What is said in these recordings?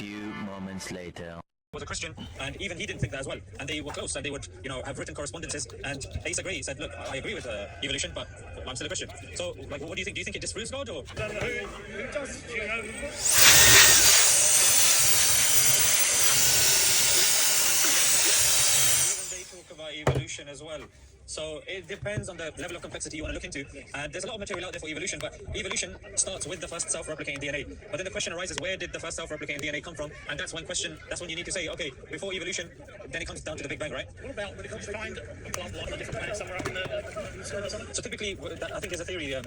few moments later. Was a Christian, and even he didn't think that as well. And they were close, and they would, have written correspondences. And Ace agreed. He said, "Look, I agree with evolution, but I'm still a Christian." So, what do you think? Do you think it disproves God, or? Who does, They talk about evolution as well. So it depends on the level of complexity you want to look into. And there's a lot of material out there for evolution, but evolution starts with the first self-replicating DNA. But then the question arises, where did the first self-replicating DNA come from? And that's when you need to say, okay, before evolution, then it comes down to the Big Bang, right? What about when it comes to find a plant life on a different planet somewhere up in the sky or something? So typically, I think there's a theory, I've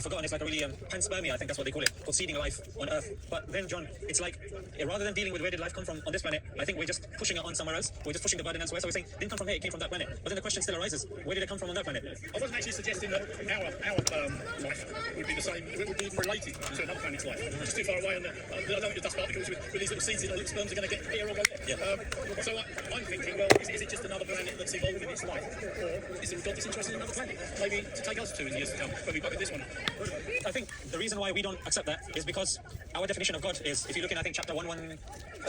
forgotten, it's like a really panspermia, I think that's what they call it, called seeding life on Earth. But then, John, it's like, rather than dealing with where did life come from on this planet, I think we're just pushing it on somewhere else. We're just pushing the burden elsewhere. So we're saying, it didn't come from here, it came from that planet. But then the question still arises, where did it come from on that planet? I wasn't actually suggesting that our life would be the same, it would be related to another planet's life. It's too far away, and I don't think the dust particles with these little seeds, little sperms are going to get here or go there. Yeah. So I'm thinking, well, is it just another planet that's evolving its life? Or is it God that's interested in another planet? Maybe to take us to in the years to come, when we got this one. I think the reason why we don't accept that is because our definition of God is, if you look in, I think, chapter 1,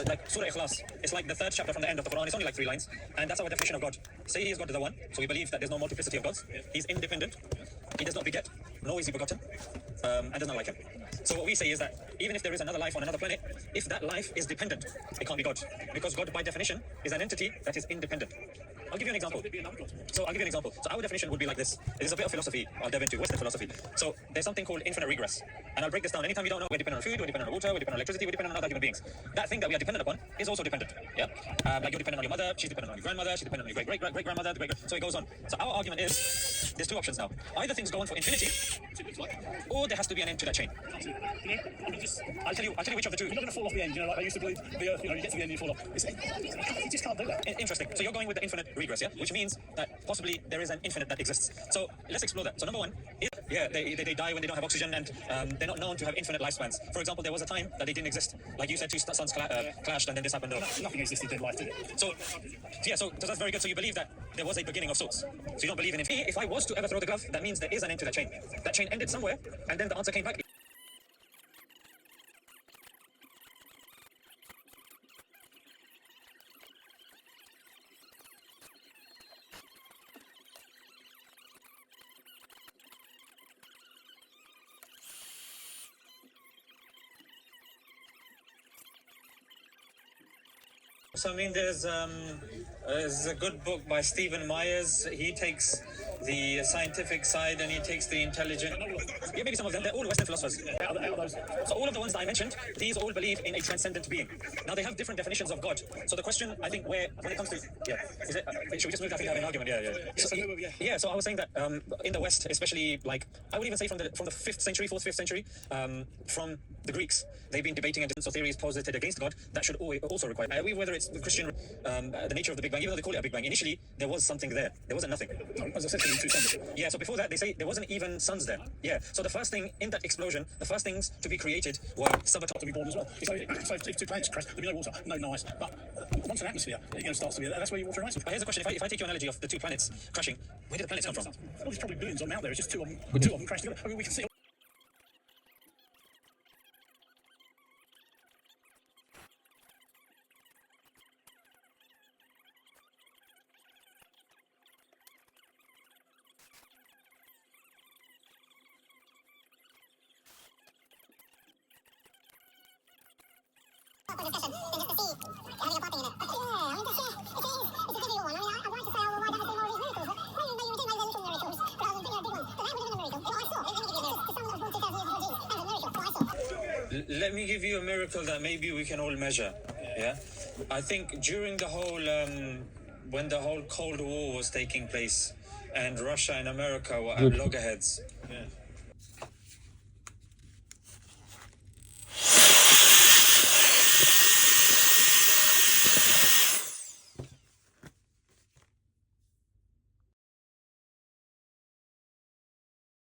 like Surah Ikhlas, it's like the third chapter from the end of the Quran. It's only like 3 lines, and that's our definition of God. Say He is God, the one, so we believe that there's no multiplicity of gods. He's independent, He does not beget, nor is He begotten, and does not like Him. So what we say is that even if there is another life on another planet, if that life is dependent, it can't be God, because God, by definition, is an entity that is independent. I'll give you an example. So our definition would be like this. There's a bit of philosophy I'll delve into, Western philosophy. So there's something called infinite regress. And I'll break this down. Anytime you don't know, we're dependent on food, we're dependent on water, we're dependent on electricity, we're dependent on other human beings. That thing that we are dependent upon is also dependent. Yeah? Like you're dependent on your mother, she's dependent on your grandmother, she's dependent on your great-great-great-grandmother, so it goes on. So our argument is, there's 2 options now. Either things go on for infinity, or there has to be an end to that chain. I'll tell you which of the 2. You're not going to fall off the end, like I used to believe the Earth, you get to the end and you fall off. You just can't do that. Interesting. So you're going with the infinite regress, yeah? Which means that possibly there is an infinite that exists. So let's explore that. So number 1 is, they die when they don't have oxygen, and they're not known to have infinite lifespans. For example, there was a time that they didn't exist. Like you said, 2 suns clashed, and then this happened. Nothing existed in life, did it? So that's very good. So you believe that there was a beginning of sorts. So you don't believe in it. If I was to ever throw the glove, that means there is an end to that chain. That chain ended somewhere, and then the answer came back. So I mean, there's a good book by Stephen Myers. He takes the scientific side and he takes the intelligent. Yeah, maybe some of them. They're all Western philosophers. So all of the ones that I mentioned, these all believe in a transcendent being. Now they have different definitions of God. So the question, I think, when it comes to is it? Should we just move? I think I have an argument. So I was saying that in the West, especially, like I would even say from the 5th century, 4th, 5th century, from the Greeks, they've been debating and so theories posited against God that should also require whether it's the Christian, the nature of the Big Bang, even though they call it a Big Bang. Initially, there was something there. There wasn't nothing. As I said, 2 suns. Yeah, so before that, they say there wasn't even suns there. Yeah, so the first thing in that explosion, the first things to be created were subatomic To be born as well. So if 2 planets crash, there'll be no water, no ice. But once an atmosphere, starts to be there, that's where your water and ice will. But here's the question: if I take your analogy of the 2 planets crashing, where did the planets come from? Well, there's probably billions of them out there. It's just 2 of them crashed together. I mean, we can see. Let me give you a miracle that maybe we can all measure. Yeah, I think during the whole when the whole Cold War was taking place and Russia and America were at loggerheads,